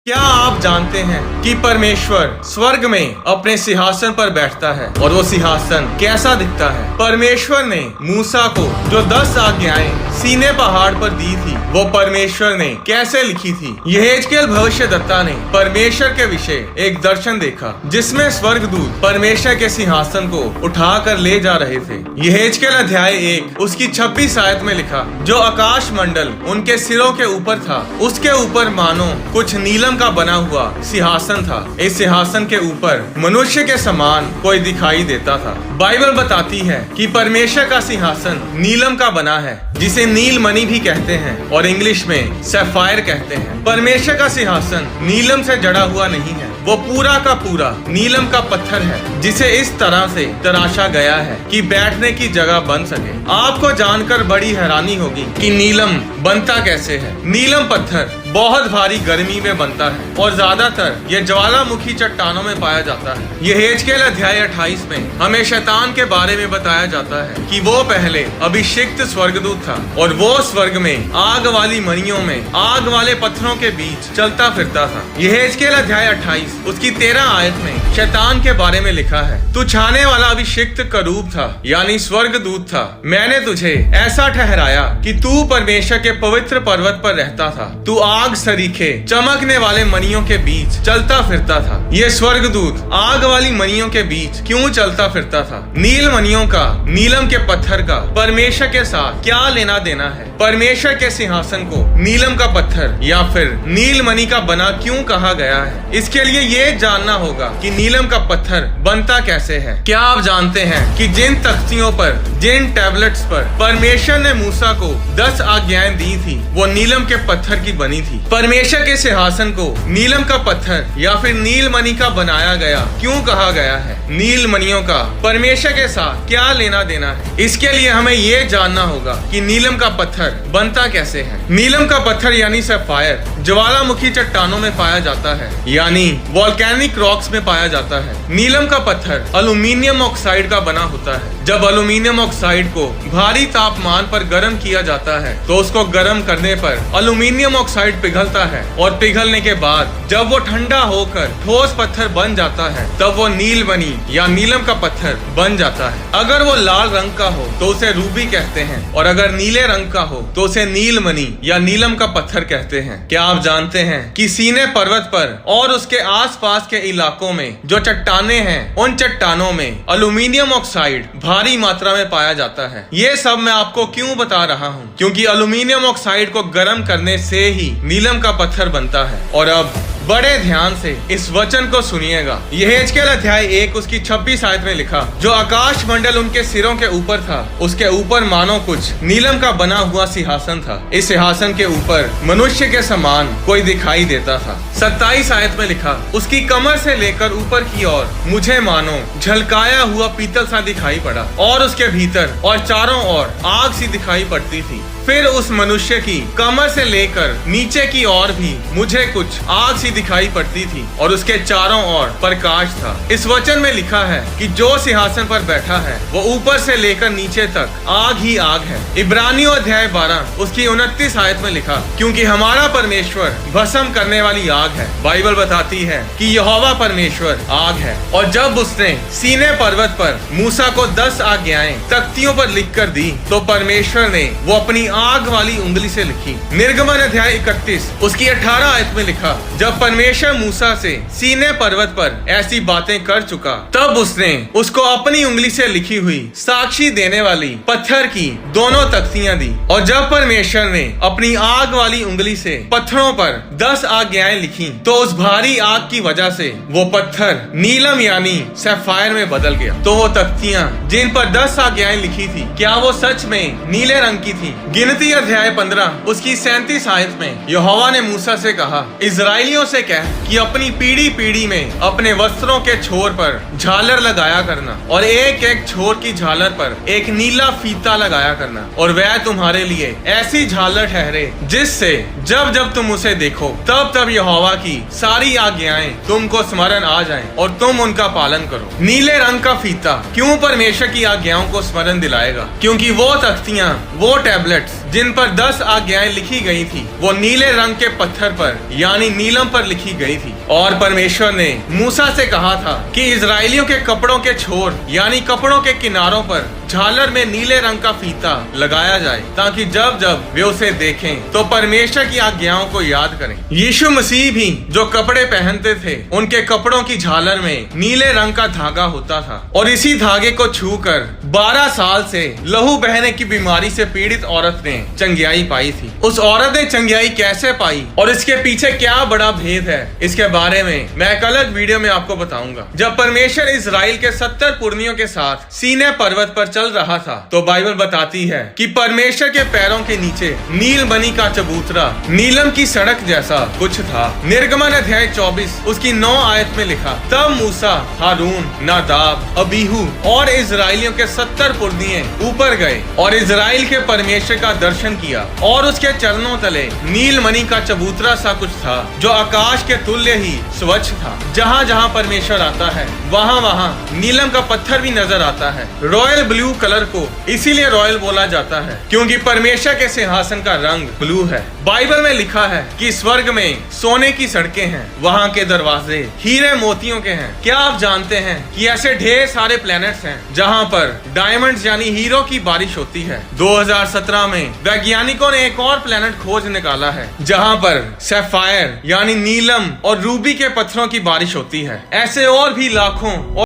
क्या आप जानते हैं कि परमेश्वर स्वर्ग में अपने सिंहासन पर बैठता है और वो सिंहासन कैसा दिखता है? परमेश्वर ने मूसा को जो 10 आज्ञाएं सीने पहाड़ पर दी थी, वो परमेश्वर ने कैसे लिखी थी? यहेजकेल भविष्यद्वक्ता ने परमेश्वर के विषय एक दर्शन देखा, जिसमें स्वर्गदूत परमेश्वर के सिंहासन को उठाकर ले जा रहे थे। यहेजकेल अध्याय 1 उसकी 26 आयत में लिखा, जो आकाश मंडल उनके सिरों के ऊपर था, उसके ऊपर मानो कुछ नीलम का बना हुआ सिंहासन था। इस सिंहासन के ऊपर मनुष्य के समान कोई दिखाई देता था। बाइबल बताती है कि परमेश्वर का सिंहासन नीलम का बना है, जिसे नील मणि भी कहते हैं और इंग्लिश में सैफायर कहते हैं। परमेश्वर का सिंहासन नीलम से जड़ा हुआ नहीं है, वो पूरा का पूरा नीलम का पत्थर है, जिसे इस तरह से तराशा गया है कि बैठने की जगह बन सके। आपको जानकर बड़ी हैरानी होगी कि नीलम बनता कैसे है। नीलम पत्थर बहुत भारी गर्मी में बनता है और ज्यादातर यह ज्वालामुखी चट्टानों में पाया जाता है। यहेजकेल अध्याय 28 में हमें शैतान के बारे में बताया जाता है कि वो पहले अभिषिक्त स्वर्गदूत था और वो स्वर्ग में आग वाली मणियों में आग वाले पत्थरों के बीच चलता फिरता था। यहेजकेल अध्याय 28 उसकी 13 आयत में शैतान के बारे में लिखा है, तू छाने वाला अभिषिक्त करूब था, यानी स्वर्गदूत था। मैंने तुझे ऐसा ठहराया कि तू परमेश्वर के पवित्र पर्वत पर रहता था। तू आग सरीखे चमकने वाले मणियों के बीच चलता फिरता था। ये स्वर्गदूत आग वाली मणियों के बीच क्यों चलता फिरता था? नील मणियों का, नीलम के पत्थर का परमेश्वर के साथ क्या लेना देना है? परमेश्वर के सिंहासन को नीलम का पत्थर या फिर नील मणि का बना क्यों कहा गया है? इसके लिए ये जानना होगा कि नीलम का पत्थर बनता कैसे है। क्या आप जानते हैं कि जिन तख्तियों पर, जिन टैबलेट्स पर परमेश्वर ने मूसा को 10 आज्ञाएं दी थी, वो नीलम के पत्थर की बनी थी। परमेश्वर के सिंहासन को नीलम का पत्थर या फिर नील मणि का बनाया गया क्यों कहा गया है? नील मणियों का परमेश्वर के साथ क्या लेना देना है? इसके लिए हमें ये जानना होगा कि नीलम का पत्थर बनता कैसे है। नीलम का पत्थर यानी सैफायर ज्वालामुखी चट्टानों में पाया जाता है, यानी वोल्केनिक रॉक्स में पाया जाता है। नीलम का पत्थर एल्यूमिनियम ऑक्साइड का बना होता है। जब एल्यूमिनियम ऑक्साइड को भारी तापमान पर गर्म किया जाता है, तो उसको गर्म करने पर एल्यूमिनियम ऑक्साइड पिघलता है और पिघलने के बाद जब वो ठंडा होकर ठोस पत्थर बन जाता है, तब वो नील मणि या नीलम का पत्थर बन जाता है। अगर वो लाल रंग का हो तो उसे रूबी कहते हैं, और अगर नीले रंग का हो तो उसे नील मणि या नीलम का पत्थर कहते हैं। क्या आप जानते हैं कि सीने पर्वत पर और उसके आसपास के इलाकों में जो चट्टानें हैं, उन चट्टानों में एल्यूमिनियम ऑक्साइड भारी मात्रा में पाया जाता है। ये सब मैं आपको क्यों बता रहा हूँ? क्योंकि एल्यूमिनियम ऑक्साइड को गर्म करने से ही नीलम का पत्थर बनता है। और अब बड़े ध्यान से इस वचन को सुनिएगा। यहेजकेल अध्याय 1 उसकी 26 आयत में लिखा, जो आकाश मंडल उनके सिरों के ऊपर था, उसके ऊपर मानो कुछ नीलम का बना हुआ सिंहासन था। इस सिंहासन के ऊपर मनुष्य के समान कोई दिखाई देता था। 27 आयत में लिखा, उसकी कमर से लेकर ऊपर की ओर मुझे मानो झलकाया हुआ पीतल सा दिखाई पड़ा, और उसके भीतर और चारों ओर आग सी दिखाई पड़ती थी। फिर उस मनुष्य की कमर से लेकर नीचे की ओर भी मुझे कुछ आग सी दिखाई पड़ती थी, और उसके चारों ओर प्रकाश था। इस वचन में लिखा है कि जो सिंहासन पर बैठा है वो ऊपर से लेकर नीचे तक आग ही आग है। इब्रानियों अध्याय 12 उसकी 29 आयत में लिखा, क्योंकि हमारा परमेश्वर भस्म करने वाली आग है। बाइबल बताती है कि यहोवा परमेश्वर आग है। और जब उसने सीने पर्वत पर मूसा को 10 आज्ञाएं तख्तियों पर लिख कर दी, तो परमेश्वर ने वो अपनी आग वाली उंगली से लिखी। निर्गमन अध्याय 31 उसकी 18 आयत में लिखा, जब परमेश्वर मूसा से सीने पर्वत पर ऐसी बातें कर चुका, तब उसने उसको अपनी उंगली से लिखी हुई साक्षी देने वाली पत्थर की दोनों तख्तियां दी। और जब परमेश्वर ने अपनी आग वाली उंगली से पत्थरों पर 10 आज्ञाएं लिखी, तो उस भारी आग की वजह से वो पत्थर नीलम यानी सैफायर में बदल गया। तो वो तख्तियां जिन पर 10 आज्ञाएं लिखी थी, क्या वो सच में नीले रंग की थी? गिनती अध्याय 15 उसकी 37 आयत में यहोवा ने मूसा से कहा, इजराइलियों से कह कि अपनी पीढ़ी पीढ़ी में अपने वस्त्रों के छोर पर झालर लगाया करना, और एक एक छोर की झालर पर एक नीला फीता लगाया करना, और वह तुम्हारे लिए ऐसी झालर ठहरे जिससे जब जब तुम उसे देखो, तब तब यहोवा की सारी आज्ञाएं तुमको स्मरण आ जाएं और तुम उनका पालन करो। नीले रंग का फीता क्यों परमेश्वर की आज्ञाओं को स्मरण दिलाएगा? क्योंकि वो तख्तियां, वो टैबलेट्स जिन पर 10 आज्ञाएं लिखी गई थी वो नीले रंग के पत्थर पर यानी नीलम पर लिखी गई थी। और परमेश्वर ने मूसा से कहा था कि इजरायलियों के कपड़ों के छोर यानी कपड़ों के किनारों पर झालर में नीले रंग का फीता लगाया जाए, ताकि जब जब वे उसे देखें तो परमेश्वर की आज्ञाओं को याद करें। यीशु मसीह भी जो कपड़े पहनते थे उनके कपड़ों की झालर में नीले रंग का धागा होता था, और इसी धागे को छूकर 12 साल से लहू बहने की बीमारी से पीड़ित औरत ने चंगियाई पाई थी। उस औरत ने चंगियाई कैसे पाई और इसके पीछे क्या बड़ा भेद है, इसके बारे में मैं एक अलग वीडियो में आपको बताऊंगा। जब परमेश्वर इजराइल के 70 पुरनियों के साथ सीने पर्वत पर चल रहा था तो बाइबल बताती है कि परमेश्वर के पैरों के नीचे नीलमणि का चबूतरा नीलम की सड़क जैसा कुछ था। निर्गमन अध्याय 24 उसकी 9 आयत में लिखा, तब मूसा, हारून, नादाब, अबीहू और इजराइलियों के 70 पुरनिये ऊपर गए और इजराइल के परमेश्वर का दर्शन किया, और उसके चरणों तले नीलमणि का चबूतरा सा कुछ था जो आकाश के तुल्य ही स्वच्छ था। जहाँ जहाँ परमेश्वर आता है वहाँ वहाँ नीलम का पत्थर भी नजर आता है। रॉयल ब्लू कलर को इसीलिए रॉयल बोला जाता है क्योंकि परमेश्वर के सिंहासन का रंग ब्लू है। बाइबल में लिखा है कि स्वर्ग में सोने की सड़कें हैं, वहाँ के दरवाजे हीरे मोतियों के हैं। क्या आप जानते हैं कि ऐसे ढेर सारे प्लैनेट्स हैं जहाँ पर डायमंड्स यानी हीरो की बारिश होती है। 2017 में वैज्ञानिकों ने एक और प्लैनेट खोज निकाला है जहाँ पर सैफायर यानी नीलम और रूबी के पत्थरों की बारिश होती है। ऐसे और भी लाखों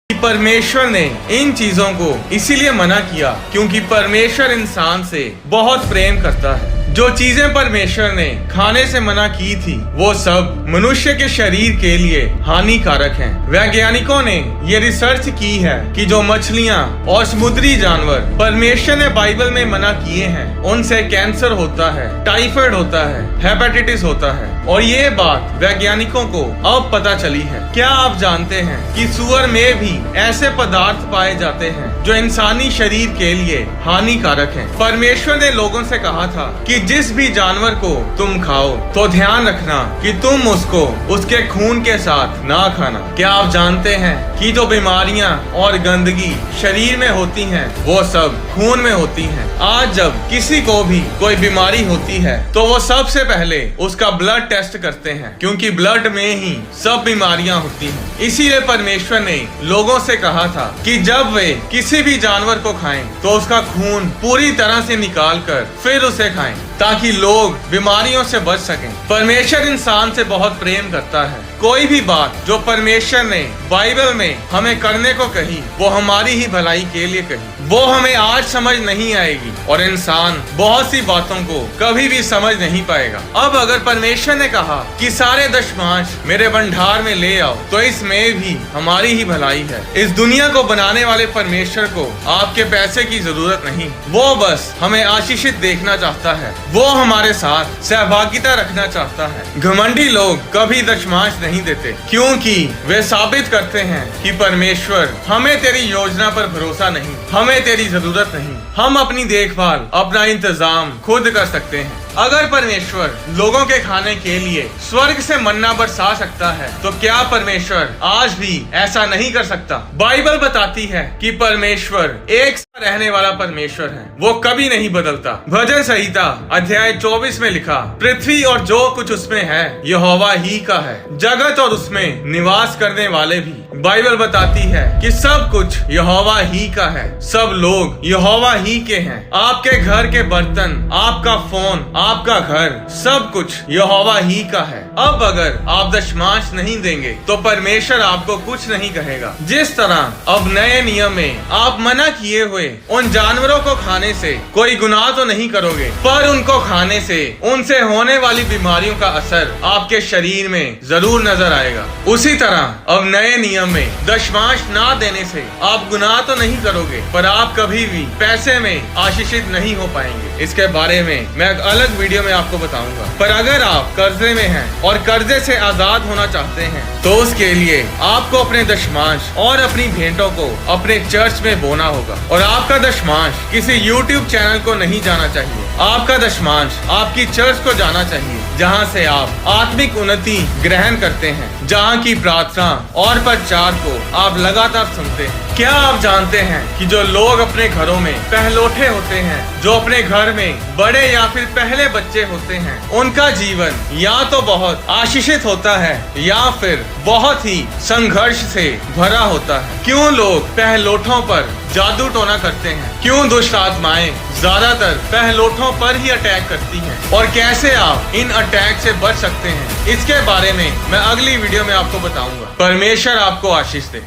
परमेश्वर ने इन चीजों को इसीलिए मना किया क्योंकि परमेश्वर इंसान से बहुत प्रेम करता है। जो चीजें परमेश्वर ने खाने से मना की थी वो सब मनुष्य के शरीर के लिए हानिकारक हैं। वैज्ञानिकों ने ये रिसर्च की है कि जो मछलियाँ और समुद्री जानवर परमेश्वर ने बाइबल में मना किए हैं उनसे कैंसर होता है, टाइफाइड होता है, हेपेटाइटिस होता है, और ये बात वैज्ञानिकों को अब पता चली है। क्या आप जानते हैं कि सुअर में भी ऐसे पदार्थ पाए जाते हैं जो इंसानी शरीर के लिए हानिकारक हैं। परमेश्वर ने लोगों से कहा था कि जिस भी जानवर को तुम खाओ तो ध्यान रखना कि तुम उसको उसके खून के साथ ना खाना। क्या आप जानते हैं कि जो बीमारियां और गंदगी शरीर में होती हैं वो सब खून में होती हैं। आज जब किसी को भी कोई बीमारी होती है तो वो सबसे पहले उसका ब्लड टेस्ट करते हैं क्योंकि ब्लड में ही सब बीमारियां होती हैं। इसीलिए परमेश्वर ने लोगों से कहा था कि जब वे किसी भी जानवर को खाएं तो उसका खून पूरी तरह से निकाल कर फिर उसे खाएं ताकि लोग बीमारियों से बच सकें। परमेश्वर इंसान से बहुत प्रेम करता है। कोई भी बात जो परमेश्वर ने बाइबल में हमें करने को कही वो हमारी ही भलाई के लिए कही। वो हमें आज समझ नहीं आएगी और इंसान बहुत सी बातों को कभी भी समझ नहीं पाएगा। अब अगर परमेश्वर ने कहा कि सारे दशमांश मेरे भंडार में ले आओ तो इसमें भी हमारी ही भलाई है। इस दुनिया को बनाने वाले परमेश्वर को आपके पैसे की जरूरत नहीं, वो बस हमें आशीषित देखना चाहता है। वो हमारे साथ सहभागिता रखना चाहता है। घमंडी लोग कभी दशमांश नहीं देते क्योंकि वे साबित करते हैं कि परमेश्वर हमें तेरी योजना पर भरोसा नहीं, हमें तेरी जरूरत नहीं, हम अपनी देखभाल अपना इंतजाम खुद कर सकते हैं। अगर परमेश्वर लोगों के खाने के लिए स्वर्ग से मन्ना बरसा सकता है तो क्या परमेश्वर आज भी ऐसा नहीं कर सकता? बाइबल बताती है कि परमेश्वर एक सा रहने वाला परमेश्वर है, वो कभी नहीं बदलता। भजन संहिता अध्याय 24 में लिखा, पृथ्वी और जो कुछ उसमें है यहोवा ही का है, जगत और उसमें निवास करने वाले भी। बाइबल बताती है कि सब कुछ यहोवा ही का है, सब लोग यहोवा ही के हैं। आपके घर के बर्तन, आपका फोन, आपका घर, सब कुछ यहोवा ही का है। अब अगर आप दशमांश नहीं देंगे तो परमेश्वर आपको कुछ नहीं कहेगा। जिस तरह अब नए नियम में आप मना किए हुए उन जानवरों को खाने से कोई गुनाह तो नहीं करोगे, पर उनको खाने से उनसे होने वाली बीमारियों का असर आपके शरीर में जरूर नजर आएगा। उसी तरह अब नए नियम में दशमांश ना देने से आप गुनाह तो नहीं करोगे, पर आप कभी भी पैसे में आशीषित नहीं हो पाएंगे। इसके बारे में मैं एक अलग वीडियो में आपको बताऊंगा। पर अगर आप कर्जे में हैं और कर्जे से आजाद होना चाहते हैं तो उसके लिए आपको अपने दशमांश और अपनी भेंटों को अपने चर्च में बोना होगा। और आपका दशमांश किसी YouTube चैनल को नहीं जाना चाहिए, आपका दशमांश आपकी चर्च को जाना चाहिए जहां से आप आत्मिक उन्नति ग्रहण करते हैं, जहां की प्रार्थना और प्रचार को आप लगातार सुनते हैं। क्या आप जानते हैं कि जो लोग अपने घरों में पहलोठे होते हैं, जो अपने घर में बड़े या फिर पहले बच्चे होते हैं, उनका जीवन या तो बहुत आशीषित होता है या फिर बहुत ही संघर्ष से भरा होता है। क्यों लोग पहलोठों पर जादू टोना करते हैं? क्यों दुष्ट आत्माएं ज्यादातर पहलोठों पर ही अटैक करती हैं? और कैसे आप इन अटैक से बच सकते हैं, इसके बारे में मैं अगली वीडियो में आपको बताऊंगा। परमेश्वर आपको आशीष दे।